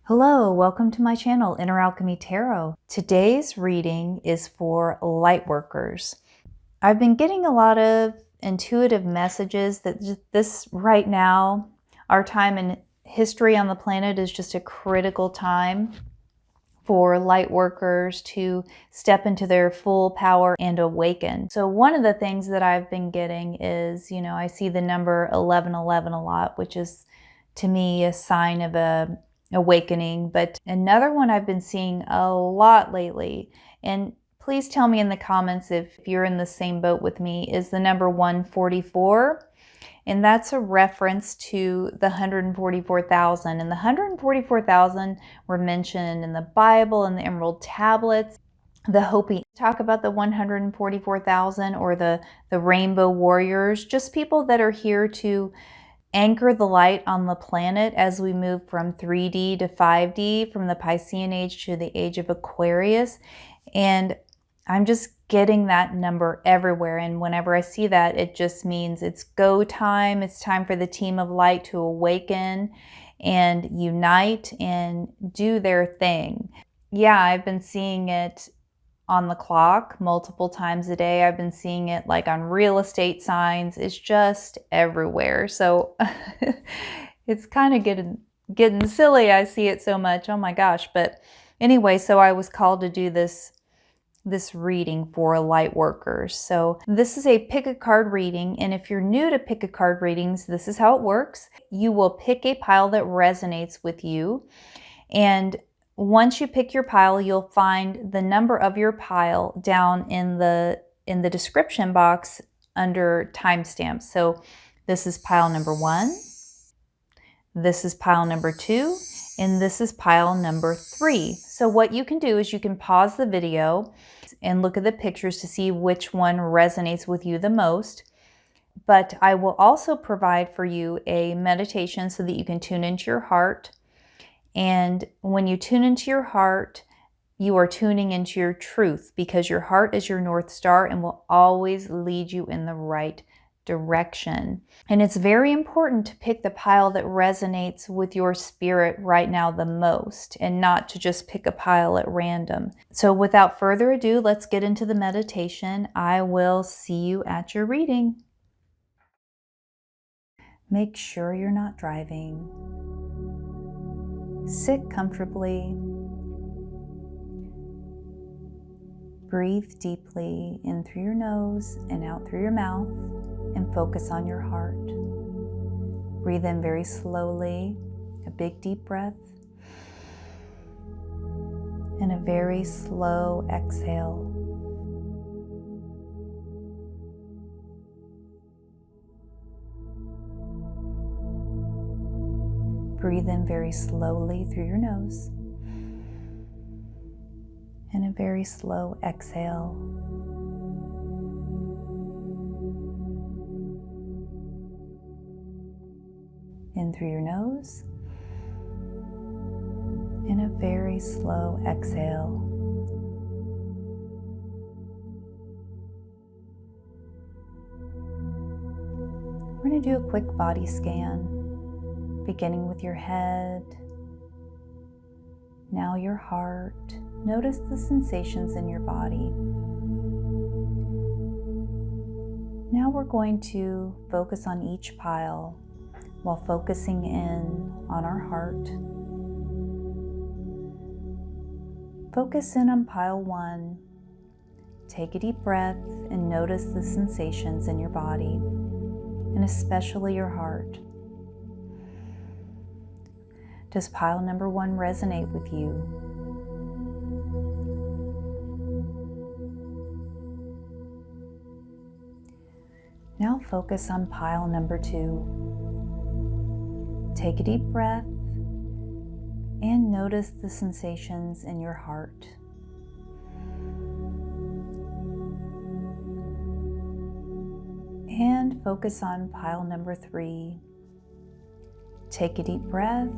Hello, welcome to my channel, Inner Alchemy Tarot. Today's reading is for Lightworkers. I've been getting a lot of intuitive messages that this right now, our time in history on the planet is just a critical time for Lightworkers to step into their full power and awaken. So one of the things that I've been getting is, I see the number 1111 a lot, which is to me a sign of a awakening. But another one I've been seeing a lot lately, and please tell me in the comments if you're in the same boat with me, is the number 144. And that's a reference to the 144,000. And the 144,000 were mentioned in the Bible and the Emerald Tablets. The Hopi talk about the 144,000 or the Rainbow Warriors, just people that are here to anchor the light on the planet as we move from 3D to 5D, from the Piscean age to the age of Aquarius. And I'm just getting that number everywhere. And whenever I see that, it just means it's go time. It's time for the team of light to awaken and unite and do their thing. Yeah, I've been seeing it on the clock multiple times a day. I've been seeing it like on real estate signs. It's just everywhere. So it's kind of getting silly. I see it so much. Oh my gosh. But anyway, so I was called to do this reading for Lightworkers. So this is a pick a card reading, and if you're new to pick a card readings, this is how it works. You will pick a pile that resonates with you, and once you pick your pile, you'll find the number of your pile down in the description box under timestamps. So this is pile number 1, this is pile number 2, and this is pile number 3. So what you can do is you can pause the video and look at the pictures to see which one resonates with you the most. But I will also provide for you a meditation so that you can tune into your heart. And when you tune into your heart, you are tuning into your truth, because your heart is your North Star and will always lead you in the right direction. And it's very important to pick the pile that resonates with your spirit right now the most, and not to just pick a pile at random. So without further ado, let's get into the meditation. I will see you at your reading. Make sure you're not driving. Sit comfortably. Breathe deeply in through your nose and out through your mouth, and focus on your heart. Breathe in very slowly, a big deep breath, and a very slow exhale. Breathe in very slowly through your nose, and a very slow exhale. In through your nose, and a very slow exhale. We're going to do a quick body scan, beginning with your head, now your heart. Notice the sensations in your body. Now we're going to focus on each pile while focusing in on our heart. Focus in on pile 1. Take a deep breath and notice the sensations in your body, and especially your heart. Does pile number 1 resonate with you? Now focus on pile number 2. Take a deep breath and notice the sensations in your heart. And focus on pile number 3. Take a deep breath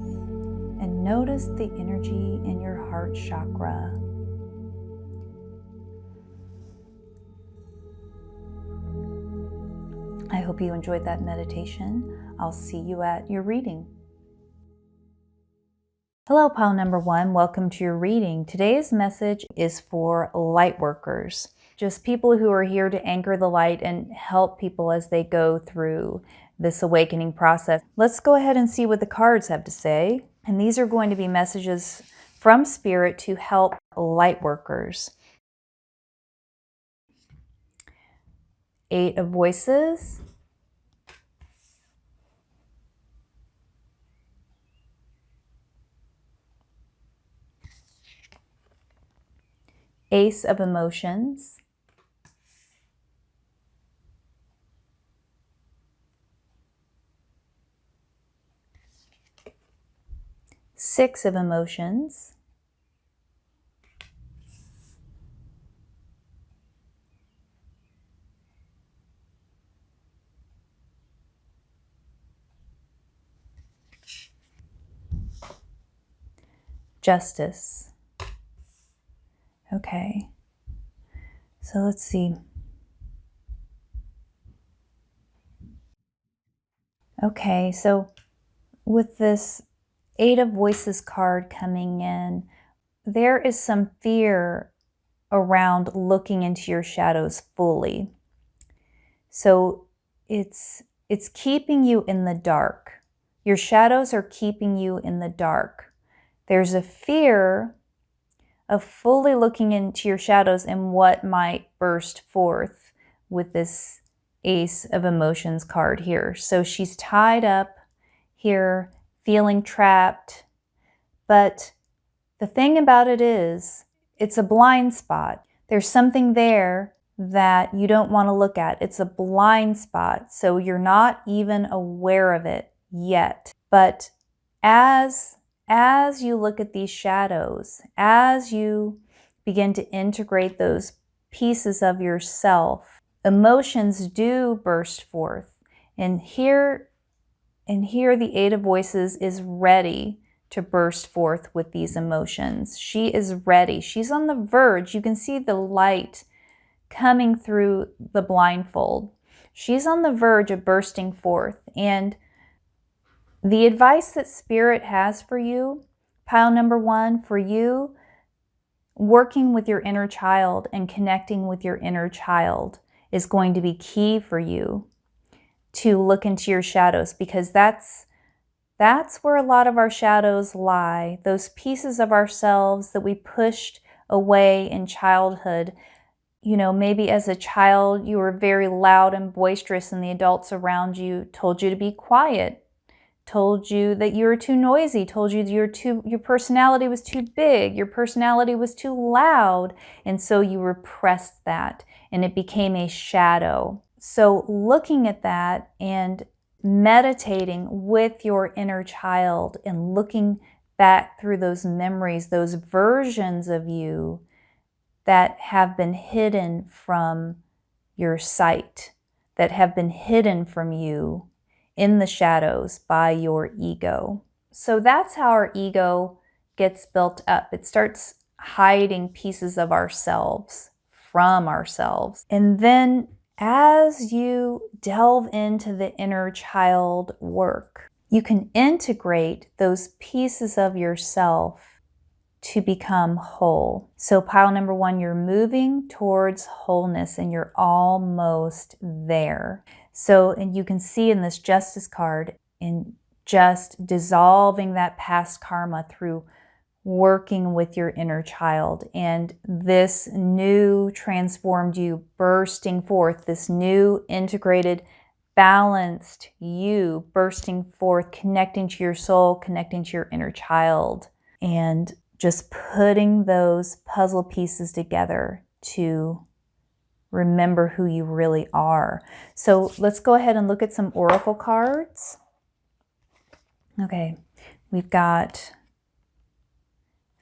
and notice the energy in your heart chakra. I hope you enjoyed that meditation. I'll see you at your reading. Hello, pile number one. Welcome to your reading. Today's message is for light workers, just people who are here to anchor the light and help people as they go through this awakening process. Let's go ahead and see what the cards have to say. And these are going to be messages from Spirit to help light workers. 8 of Voices. Ace of Emotions. Six of Emotions. Justice. Okay, so let's see. Okay, so with this 8 of Voices card coming in, there is some fear around looking into your shadows fully. So it's keeping you in the dark. Your shadows are keeping you in the dark. There's a fear of fully looking into your shadows and what might burst forth with this Ace of Emotions card here. So she's tied up here, feeling trapped. But the thing about it is, it's a blind spot. There's something there that you don't want to look at. It's a blind spot, so you're not even aware of it yet. But as you look at these shadows, as you begin to integrate those pieces of yourself, emotions do burst forth. And here the 8 of Voices is ready to burst forth with these emotions. She is ready. She's on the verge. You can see the light coming through the blindfold. She's on the verge of bursting forth. And the advice that Spirit has for you, pile number one, for you, working with your inner child and connecting with your inner child is going to be key for you to look into your shadows, because that's where a lot of our shadows lie. Those pieces of ourselves that we pushed away in childhood. You know, maybe as a child you were very loud and boisterous and the adults around you told you to be quiet, told you that you were too noisy, told you your personality was too big, your personality was too loud, and so you repressed that and it became a shadow. So looking at that and meditating with your inner child and looking back through those memories, those versions of you that have been hidden from your sight, that have been hidden from you in the shadows by your ego. So that's how our ego gets built up. It starts hiding pieces of ourselves from ourselves. And then as you delve into the inner child work, you can integrate those pieces of yourself to become whole. So pile number one, you're moving towards wholeness and you're almost there. So, and you can see in this Justice card, in just dissolving that past karma through working with your inner child, and this new transformed you bursting forth, this new integrated, balanced you bursting forth, connecting to your soul, connecting to your inner child, and just putting those puzzle pieces together to remember who you really are. So let's go ahead and look at some oracle cards. Okay, we've got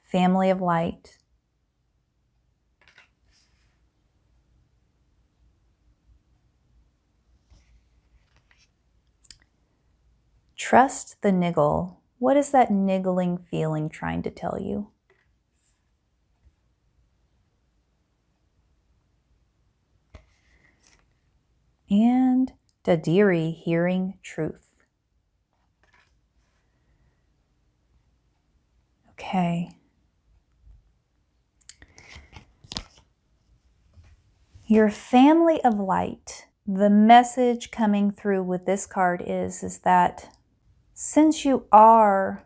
Family of Light, Trust the niggle. What is that niggling feeling trying to tell you? And Dadiri, hearing truth. Okay. Your family of light. The message coming through with this card is that since you are,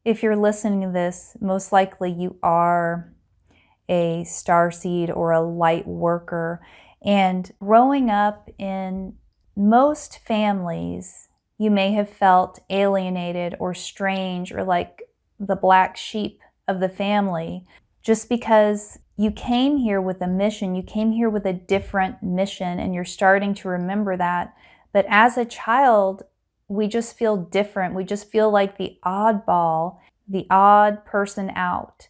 if you're listening to this, most likely you are a starseed or a light worker. And growing up in most families, you may have felt alienated or strange or like the black sheep of the family, just because you came here with a mission, you came here with a different mission, and you're starting to remember that. But as a child, we just feel different. We just feel like the oddball, the odd person out.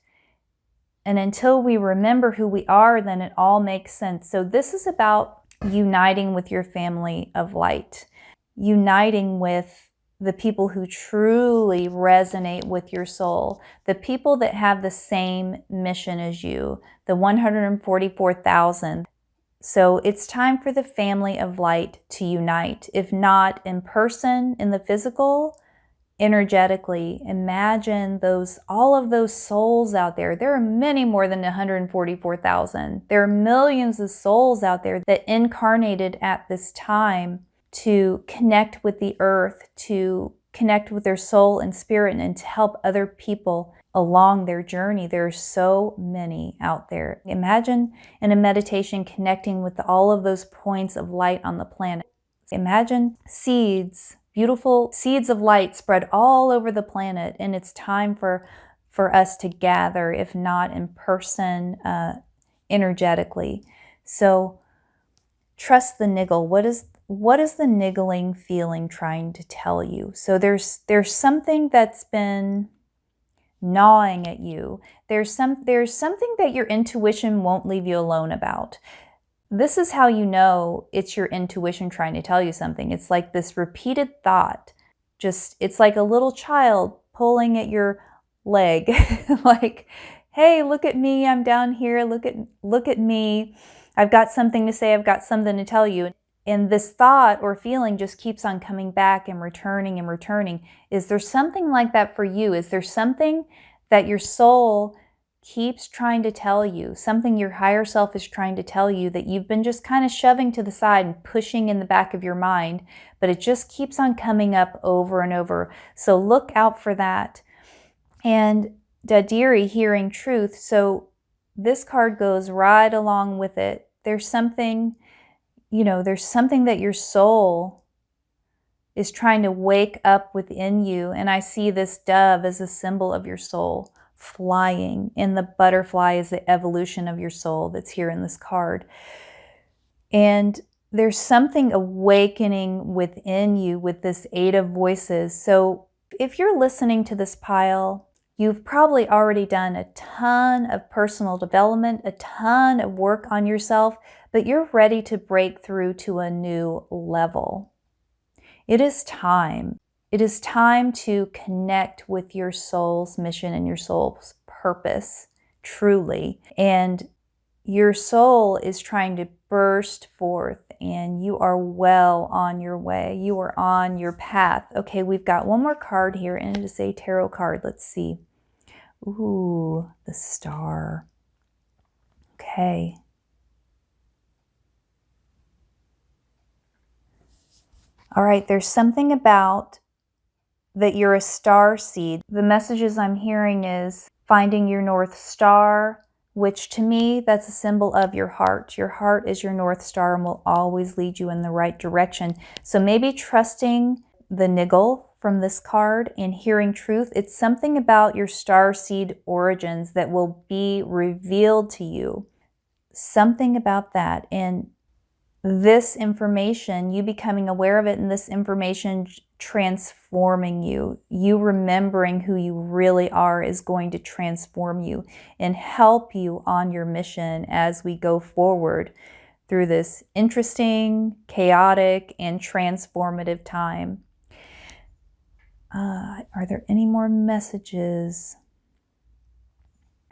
And until we remember who we are, then it all makes sense. So this is about uniting with your family of light, uniting with the people who truly resonate with your soul, the people that have the same mission as you, the 144,000. So it's time for the family of light to unite, if not in person, in the physical, energetically. Imagine all of those souls out there. There are many more than 144,000. There are millions of souls out there that incarnated at this time to connect with the earth, to connect with their soul and spirit, and to help other people along their journey. There are so many out there. Imagine in a meditation connecting with all of those points of light on the planet. Imagine seeds, beautiful seeds of light spread all over the planet, and it's time for us to gather, if not in person, energetically. So trust the niggle. What is the niggling feeling trying to tell you? So there's something that's been gnawing at you. There's something that your intuition won't leave you alone about. This is how you know it's your intuition trying to tell you something. It's like this repeated thought. It's like a little child pulling at your leg. Like, hey, look at me. I'm down here. Look at me. I've got something to say. I've got something to tell you. And this thought or feeling just keeps on coming back and returning and returning. Is there something like that for you? Is there something that your soul keeps trying to tell you, something your higher self is trying to tell you that you've been just kind of shoving to the side and pushing in the back of your mind, but it just keeps on coming up over and over? So look out for that. And Dadiri, hearing truth. So this card goes right along with it. There's something that your soul is trying to wake up within you. And I see this dove as a symbol of your soul flying, and the butterfly is the evolution of your soul that's here in this card. And there's something awakening within you with this Eight of Voices. So if you're listening to this pile, you've probably already done a ton of personal development, a ton of work on yourself, but you're ready to break through to a new level. It is time. It is time to connect with your soul's mission and your soul's purpose, truly. And your soul is trying to burst forth, and you are well on your way. You are on your path. Okay, we've got one more card here, and it is a tarot card. Let's see. Ooh, the Star. Okay. All right, there's something about that you're a star seed. The messages I'm hearing is finding your North Star, which to me, that's a symbol of your heart. Your heart is your North Star and will always lead you in the right direction. So maybe trusting the niggle from this card and hearing truth. It's something about your star seed origins that will be revealed to you. Something about that. And this information, you becoming aware of it, and this information transforming you, you remembering who you really are, is going to transform you and help you on your mission as we go forward through this interesting, chaotic, and transformative time. Are there any more messages?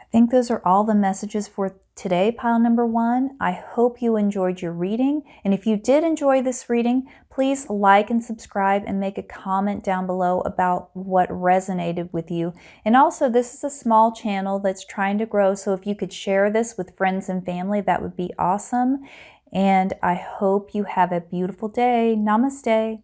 I think those are all the messages for today, pile number 1. I hope you enjoyed your reading. And if you did enjoy this reading, please like and subscribe and make a comment down below about what resonated with you. And also, this is a small channel that's trying to grow, so if you could share this with friends and family, that would be awesome. And I hope you have a beautiful day. Namaste.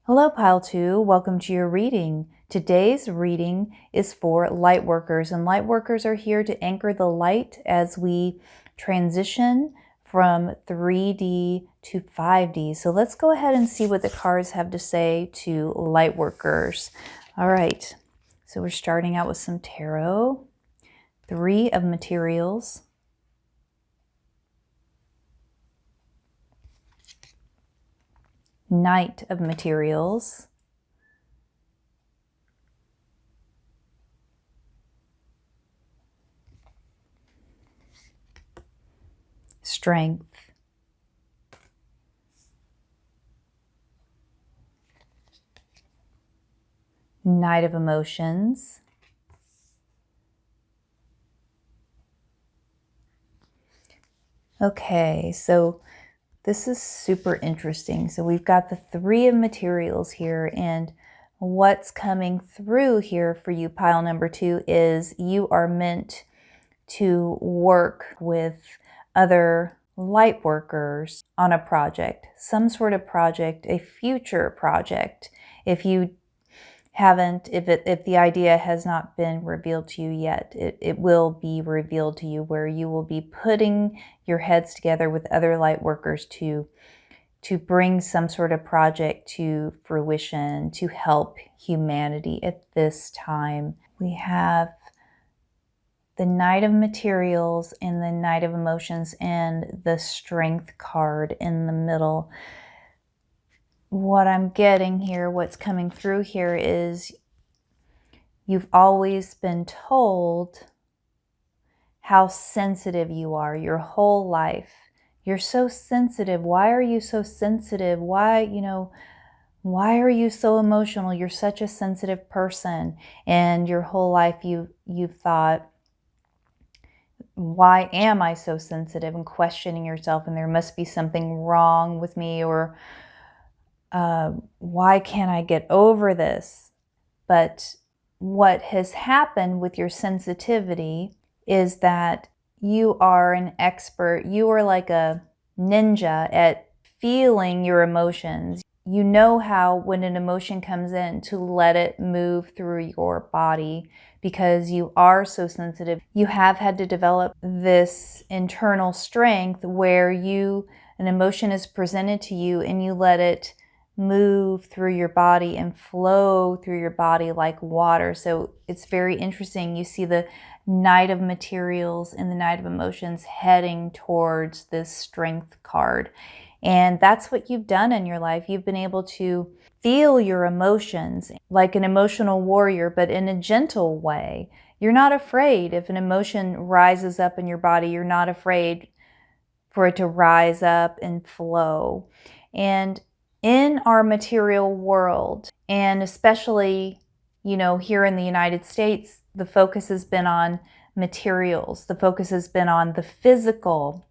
Hello, Pile 2. Welcome to your reading. Today's reading is for Lightworkers, and Lightworkers are here to anchor the light as we transition from 3D to 5D. So let's go ahead and see what the cards have to say to Lightworkers. All right, so we're starting out with some tarot. 3 of materials. Knight of materials. Strength. Knight of emotions. Okay, so this is super interesting. So we've got the 3 of materials here, and what's coming through here for you, pile number 2, is you are meant to work with other light workers on a project, some sort of project, a future project. If you haven't, if the idea has not been revealed to you yet, it will be revealed to you, where you will be putting your heads together with other light workers to bring some sort of project to fruition, to help humanity at this time. We have the Knight of Materials and the Knight of Emotions and the Strength card in the middle. What I'm getting here, what's coming through here, is you've always been told how sensitive you are your whole life. You're so sensitive. Why are you so sensitive? Why are you so emotional? You're such a sensitive person. And your whole life you've thought, why am I so sensitive? And questioning yourself, and there must be something wrong with me, or why can't I get over this? But what has happened with your sensitivity is that you are an expert. You are like a ninja at feeling your emotions. You know how, when an emotion comes in, to let it move through your body, because you are so sensitive. You have had to develop this internal strength where an emotion is presented to you and you let it move through your body and flow through your body like water. So it's very interesting. You see the Knight of Materials and the Knight of Emotions heading towards this Strength card. And that's what you've done in your life. You've been able to feel your emotions like an emotional warrior, but in a gentle way. You're not afraid if an emotion rises up in your body. You're not afraid for it to rise up and flow. And in our material world, and especially, here in the United States, the focus has been on materials. The focus has been on the physical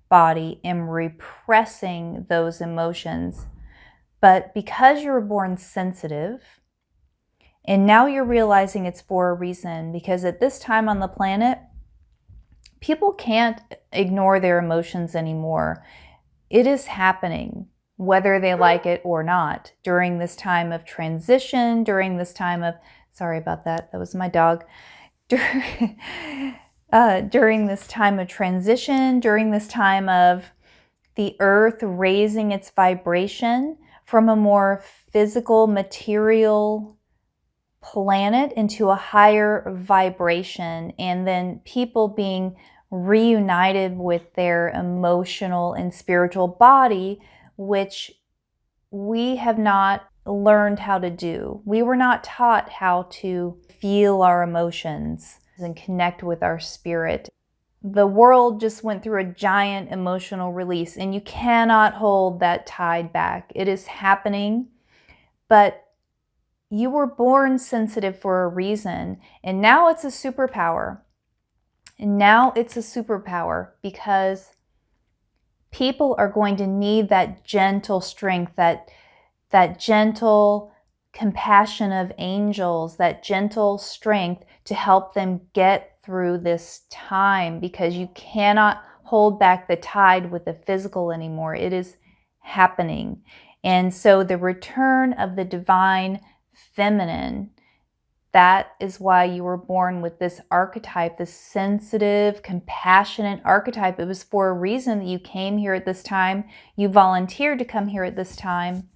body and repressing those emotions. But because you were born sensitive, and now you're realizing it's for a reason, because at this time on the planet, people can't ignore their emotions anymore. It is happening, whether they like it or not, during this time of transition, during this time of, sorry about that, that was my dog. During this time of transition, during this time of the earth raising its vibration from a more physical, material planet into a higher vibration, and then people being reunited with their emotional and spiritual body, which we have not learned how to do. We were not taught how to feel our emotions and connect with our spirit. The world just went through a giant emotional release, and you cannot hold that tide back. It is happening, but you were born sensitive for a reason, and now it's a superpower. And now it's a superpower because people are going to need that gentle strength, that gentle compassion of angels, that gentle strength to help them get through this time, because you cannot hold back the tide with the physical anymore. It is happening. And so the return of the divine feminine, that is why you were born with this archetype, this sensitive, compassionate archetype. It was for a reason that you came here at this time. You volunteered to come here at this time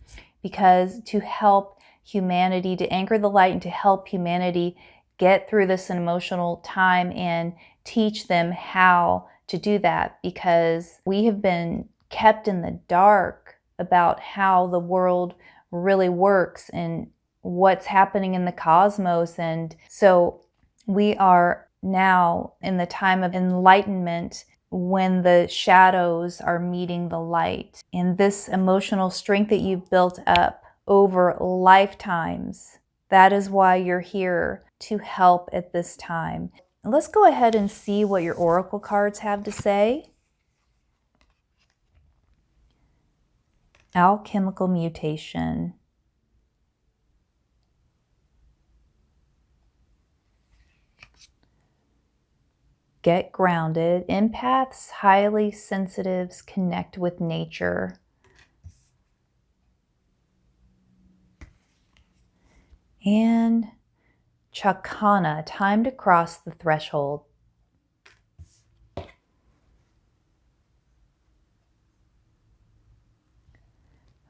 because to help humanity, to anchor the light and to help humanity get through this emotional time and teach them how to do that, because we have been kept in the dark about how the world really works and what's happening in the cosmos. And so we are now in the time of enlightenment, when the shadows are meeting the light. And this emotional strength that you've built up over lifetimes, that is why you're here to help at this time. Let's go ahead and see what your oracle cards have to say. Alchemical mutation. Get grounded. Empaths, highly sensitives, connect with nature. And Chakana, time to cross the threshold.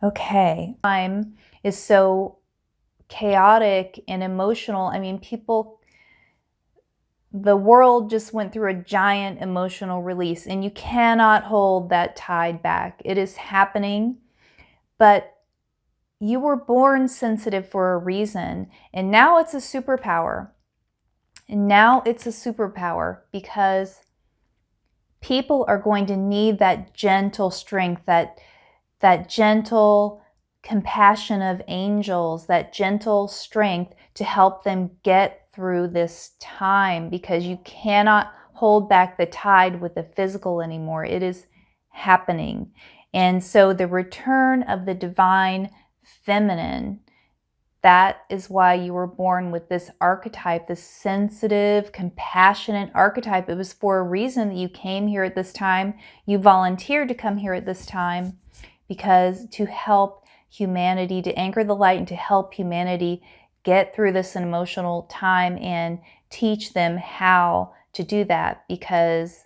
Okay, time is so chaotic and emotional. I mean, the world just went through a giant emotional release, and you cannot hold that tide back. It is happening, but you were born sensitive for a reason, and now it's a superpower. And now it's a superpower because people are going to need that gentle strength, that gentle compassion of angels, that gentle strength to help them get through this time, because you cannot hold back the tide with the physical anymore. It is happening. And so the return of the divine feminine, that is why you were born with this archetype, this sensitive, compassionate archetype. It was for a reason that you came here at this time. You volunteered to come here at this time because to help humanity, to anchor the light and to help humanity get through this emotional time and teach them how to do that, because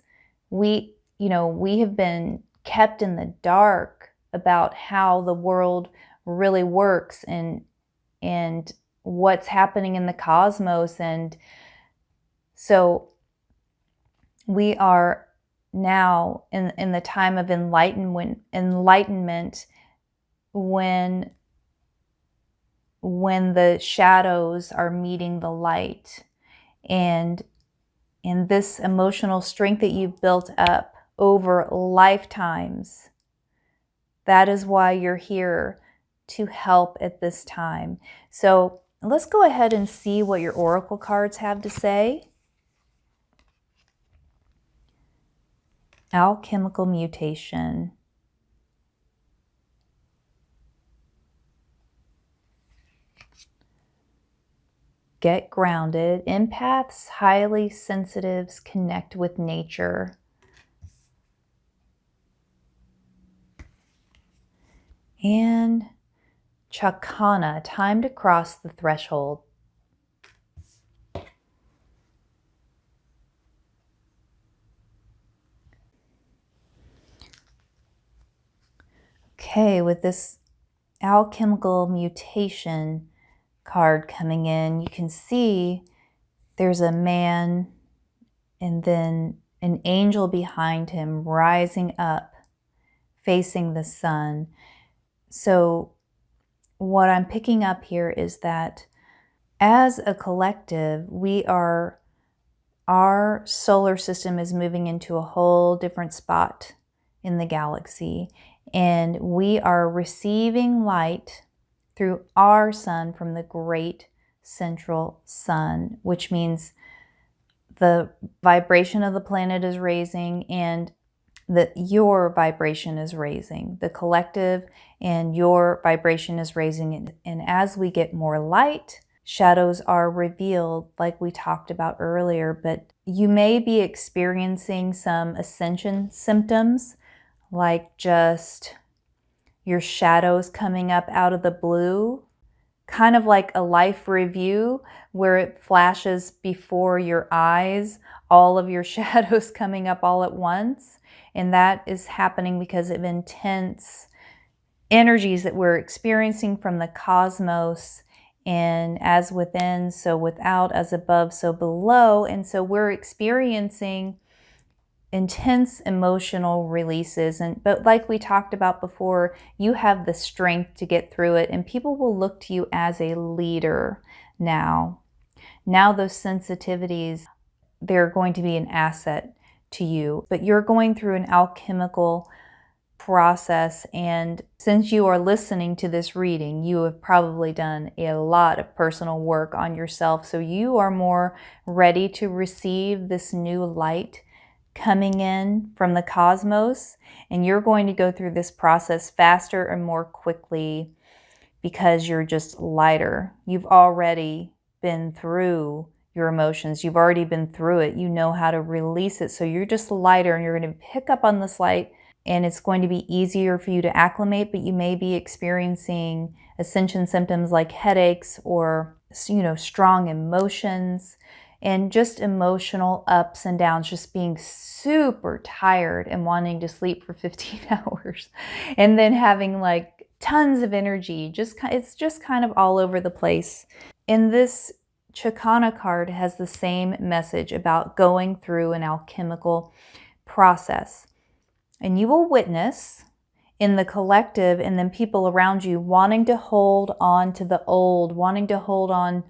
we have been kept in the dark about how the world really works and what's happening in the cosmos. And so we are now in the time of enlightenment when the shadows are meeting the light. And this emotional strength that you've built up over lifetimes, that is why you're here to help at this time. So let's go ahead and see what your oracle cards have to say. Alchemical mutation. Get grounded. Empaths, highly sensitives, connect with nature. And Chakana, time to cross the threshold. Okay, with this alchemical mutation card coming in, you can see there's a man and then an angel behind him rising up, facing the sun. So what I'm picking up here is that as a collective, our solar system is moving into a whole different spot in the galaxy, and we are receiving light through our sun from the great central sun, which means the vibration of the planet is raising, and that your vibration is raising. The collective and your vibration is raising. And as we get more light, shadows are revealed, like we talked about earlier. But you may be experiencing some ascension symptoms, like just your shadows coming up out of the blue, kind of like a life review where it flashes before your eyes, all of your shadows coming up all at once. And that is happening because of intense energies that we're experiencing from the cosmos. And as within, so without, as above, so below. And so we're experiencing intense emotional releases. But like we talked about before, you have the strength to get through it, and people will look to you as a leader now. Now those sensitivities, they're going to be an asset to you. But you're going through an alchemical process, and since you are listening to this reading, you have probably done a lot of personal work on yourself, so you are more ready to receive this new light coming in from the cosmos, and you're going to go through this process faster and more quickly because you're just lighter. You've already been through your emotions. You've already been through it. You know how to release it. So you're just lighter, and you're going to pick up on this light, and it's going to be easier for you to acclimate, but you may be experiencing ascension symptoms like headaches or, strong emotions and just emotional ups and downs, just being super tired and wanting to sleep for 15 hours and then having like tons of energy. It's just kind of all over the place. And this Chakana card has the same message about going through an alchemical process. And you will witness in the collective and then people around you wanting to hold on to the old, wanting to hold on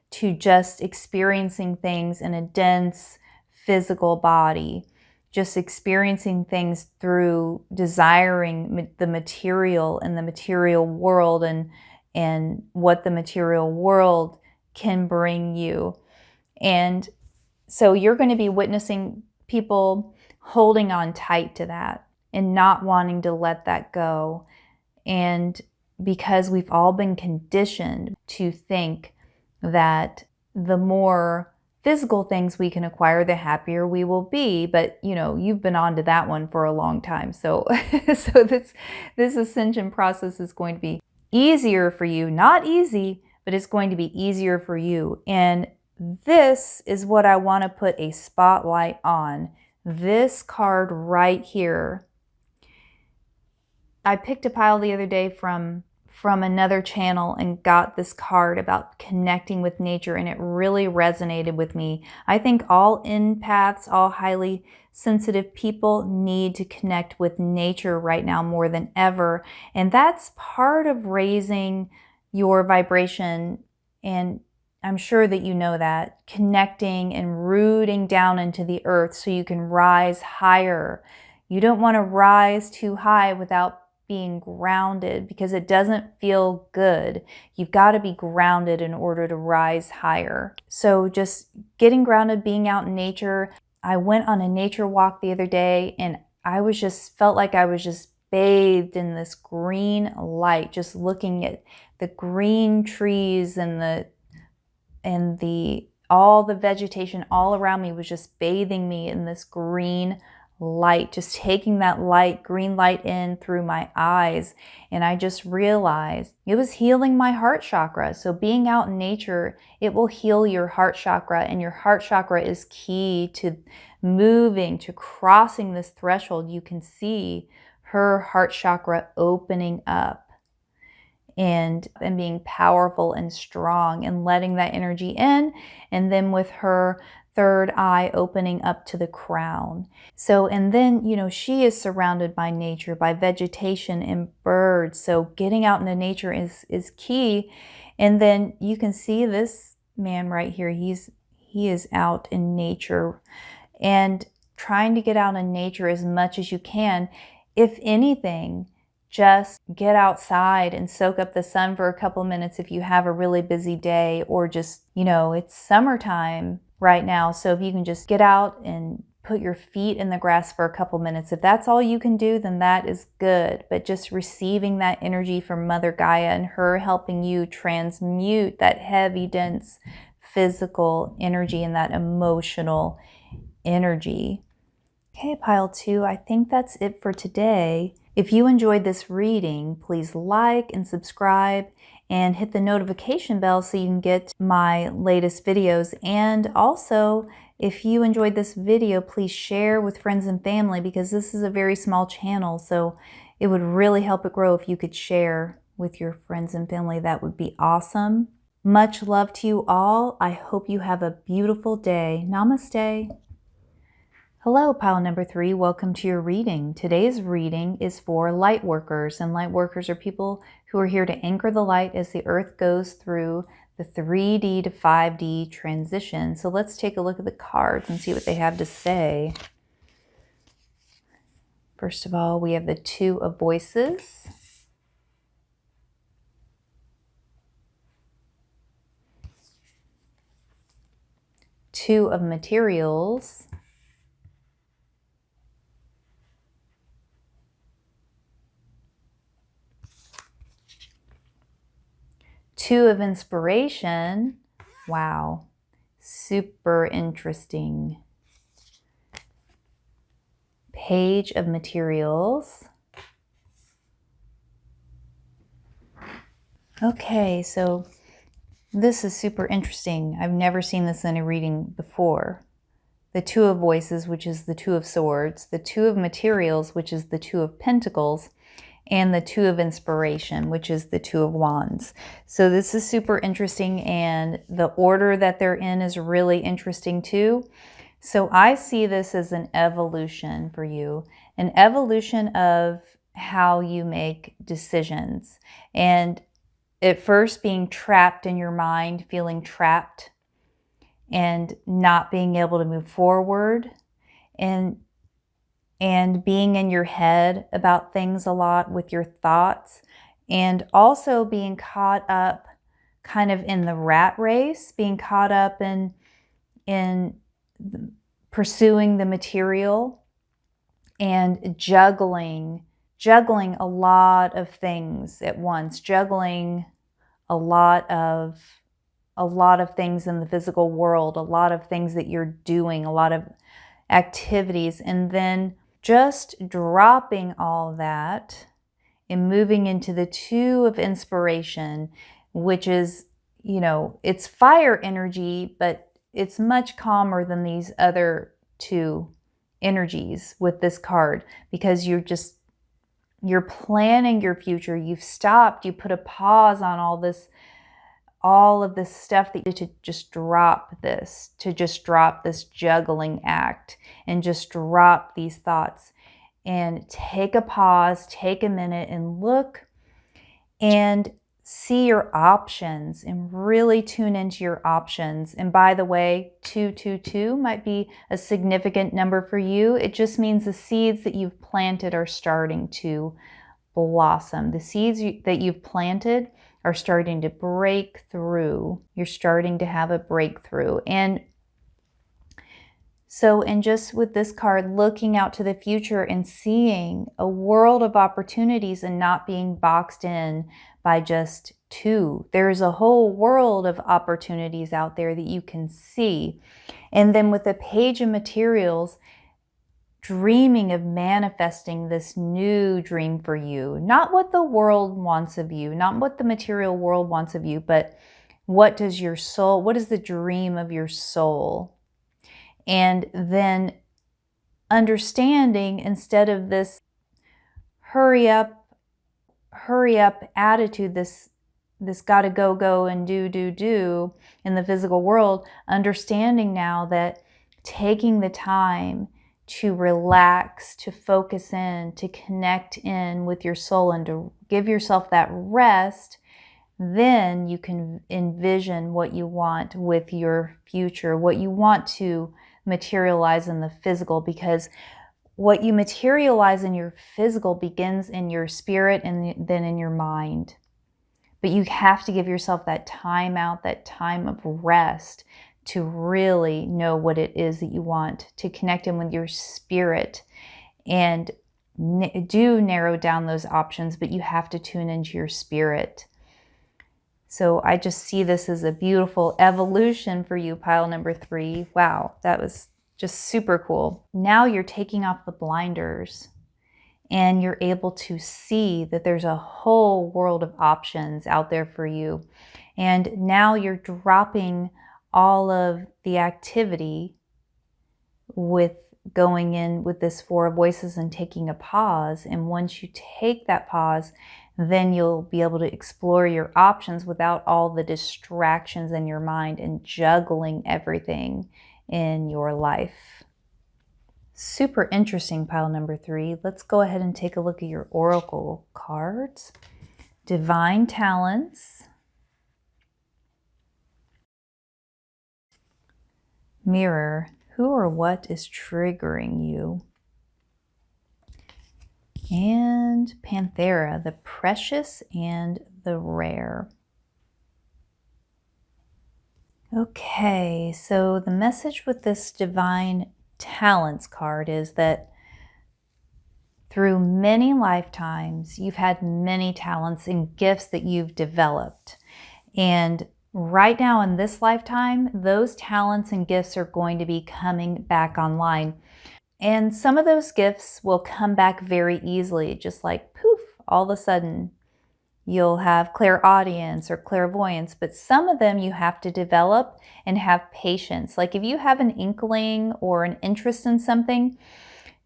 to just experiencing things in a dense physical body, just experiencing things through desiring the material and the material world and what the material world can bring you. And so you're going to be witnessing people holding on tight to that and not wanting to let that go. And because we've all been conditioned to think that the more physical things we can acquire, the happier we will be. But you've been on to that one for a long time. So this ascension process is going to be easier for you. Not easy, but it's going to be easier for you. And this is what I want to put a spotlight on. This card right here. I picked a pile the other day from another channel and got this card about connecting with nature, and it really resonated with me. I think all empaths, all highly sensitive people need to connect with nature right now more than ever. And that's part of raising your vibration. And I'm sure that you know that, connecting and rooting down into the earth so you can rise higher. You don't want to rise too high without being grounded, because it doesn't feel good. You've got to be grounded in order to rise higher. So just getting grounded, being out in nature. I went on a nature walk the other day, and I felt like I was just bathed in this green light, just looking at the green trees and all the vegetation all around me was just bathing me in this green light, just taking that green light in through my eyes. And I just realized it was healing my heart chakra. So being out in nature, it will heal your heart chakra, and your heart chakra is key to moving, to crossing this threshold. You can see her heart chakra opening up and being powerful and strong and letting that energy in, and then with her third eye opening up to the crown. So, and then, she is surrounded by nature, by vegetation and birds. So getting out into nature is key. And then you can see this man right here. He is out in nature and trying to get out in nature as much as you can. If anything, just get outside and soak up the sun for a couple minutes if you have a really busy day, or just, it's summertime right now. So if you can just get out and put your feet in the grass for a couple minutes, if that's all you can do, then that is good. But just receiving that energy from Mother Gaia and her helping you transmute that heavy, dense physical energy and that emotional energy. Okay, pile 2, I think that's it for today. If you enjoyed this reading, please like and subscribe and hit the notification bell so you can get my latest videos. And also, if you enjoyed this video, please share with friends and family, because this is a very small channel, so it would really help it grow if you could share with your friends and family. That would be awesome. Much love to you all. I hope you have a beautiful day. Namaste. Hello, pile number 3. Welcome to your reading. Today's reading is for Lightworkers, and Lightworkers are people who are here to anchor the light as the earth goes through the 3D to 5D transition. So let's take a look at the cards and see what they have to say. First of all, we have the 2 of Voices. Two of Materials. Two of Inspiration. Wow, super interesting. Page of Materials. Okay, so this is super interesting. I've never seen this in a reading before. The 2 of Voices, which is the 2 of Swords, the 2 of Materials, which is the 2 of Pentacles, and the 2 of Inspiration, which is the 2 of Wands. So this is super interesting, and the order that they're in is really interesting too. So I see this as an evolution for you, an evolution of how you make decisions. And at first being trapped in your mind, feeling trapped and not being able to move forward, and being in your head about things a lot with your thoughts, and also being caught up kind of in the rat race, being caught up in pursuing the material and juggling a lot of things at once, juggling a lot of things in the physical world, a lot of things that you're doing, a lot of activities, and then just dropping all that and moving into the 2 of Inspiration, which is, you know, it's fire energy, but it's much calmer than these other 2 energies with this card, because you're planning your future. You've stopped, you put a pause on all of this stuff that you to just drop this, juggling act, and just drop these thoughts and take a pause, take a minute and look and see your options and really tune into your options. And by the way, 222 might be a significant number for you. It just means the seeds that you've planted are starting to blossom. The seeds that you've planted are starting to break through. You're starting to have a breakthrough. And just with this card, looking out to the future and seeing a world of opportunities and not being boxed in by just 2. There's a whole world of opportunities out there that you can see. And then with the Page of Materials, dreaming of manifesting this new dream for you. Not what the world wants of you, not what the material world wants of you, but what is the dream of your soul? And then understanding, instead of this hurry up attitude, this gotta go and do in the physical world, understanding now that taking the time to relax, to focus in, to connect in with your soul, and to give yourself that rest, then you can envision what you want with your future, what you want to materialize in the physical, because what you materialize in your physical begins in your spirit and then in your mind. But you have to give yourself that time out, that time of rest, to really know what it is that you want, to connect in with your spirit, and do narrow down those options, but you have to tune into your spirit. So I just see this as a beautiful evolution for you, pile number 3. Wow, that was just super cool. Now you're taking off the blinders and you're able to see that there's a whole world of options out there for you. And now you're dropping all of the activity with going in with this 4 of Voices and taking a pause. And once you take that pause, then you'll be able to explore your options without all the distractions in your mind and juggling everything in your life. Super interesting, pile number 3. Let's go ahead and take a look at your oracle cards. Divine Talents, Mirror, who or what is triggering you? And Panthera, the precious and the rare. Okay, so the message with this Divine Talents card is that through many lifetimes, you've had many talents and gifts that you've developed. And right now in this lifetime, those talents and gifts are going to be coming back online. And some of those gifts will come back very easily, just like poof, all of a sudden you'll have clairaudience or clairvoyance, but some of them you have to develop and have patience. Like if you have an inkling or an interest in something,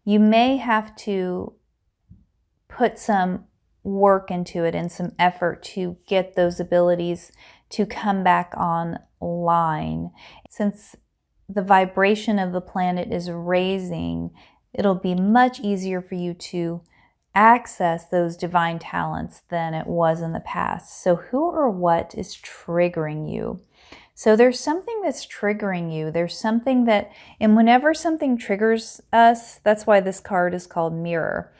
you may have to put some work into it and some effort to get those abilities to come back online. Since the vibration of the planet is raising, it'll be much easier for you to access those divine talents than it was in the past. So who or what is triggering you? So there's something that's triggering you. There's something that, and whenever something triggers us, that's why this card is called Mirror.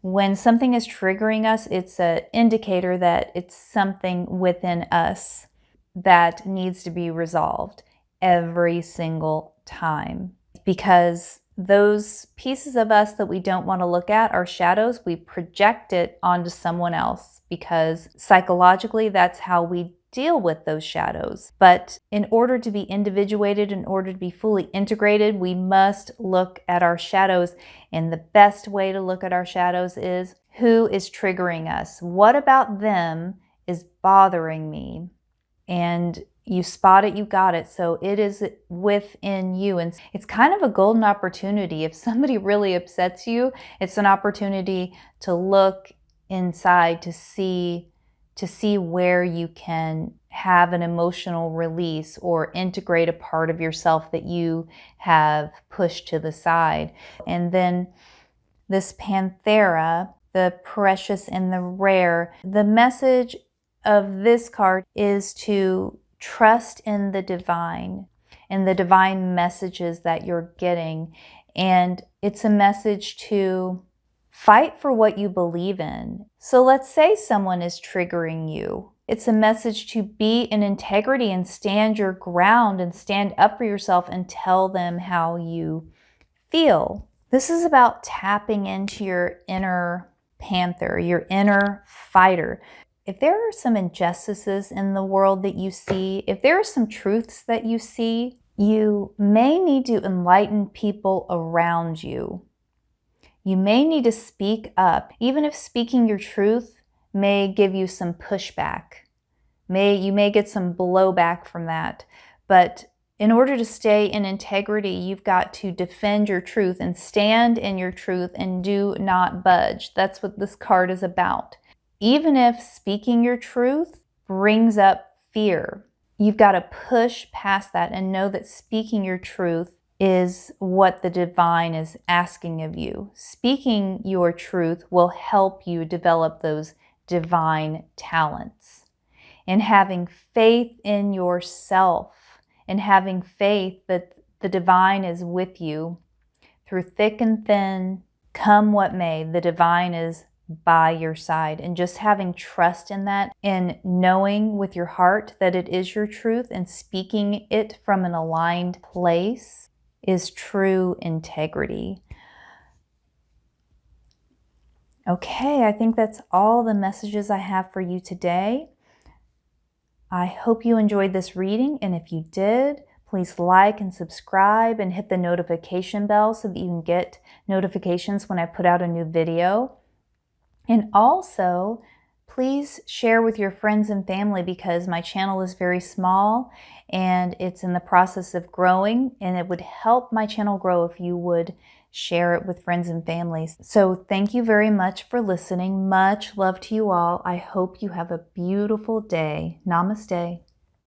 When something is triggering us, it's an indicator that it's something within us that needs to be resolved every single time. Because those pieces of us that we don't want to look at, our shadows, we project it onto someone else because psychologically that's how we deal with those shadows. But in order to be individuated, in order to be fully integrated, we must look at our shadows. And the best way to look at our shadows is who is triggering us? What about them is bothering me? And you spot it, you got it. So it is within you. And it's kind of a golden opportunity. If somebody really upsets you, it's an opportunity to look inside to see where you can have an emotional release or integrate a part of yourself that you have pushed to the side. And then this Panthera, the precious and the rare, the message of this card is to trust in the divine and the divine messages that you're getting. And it's a message to fight for what you believe in. So let's say someone is triggering you. It's a message to be in integrity and stand your ground and stand up for yourself and tell them how you feel. This is about tapping into your inner panther, your inner fighter. If there are some injustices in the world that you see, if there are some truths that you see, you may need to enlighten people around you. You may need to speak up, even if speaking your truth may give you some pushback. You may get some blowback from that. But in order to stay in integrity, you've got to defend your truth and stand in your truth and do not budge. That's what this card is about. Even if speaking your truth brings up fear, you've got to push past that and know that speaking your truth is what the divine is asking of you. Speaking your truth will help you develop those divine talents. And having faith in yourself and having faith that the divine is with you through thick and thin, come what may, the divine is by your side, and just having trust in that and knowing with your heart that it is your truth and speaking it from an aligned place is true integrity. Okay, I think that's all the messages I have for you today. I hope you enjoyed this reading, and if you did, please like and subscribe and hit the notification bell so that you can get notifications when I put out a new video. And also, please share with your friends and family, because my channel is very small and it's in the process of growing, and it would help my channel grow if you would share it with friends and families. So thank you very much for listening. Much love to you all. I hope you have a beautiful day. Namaste.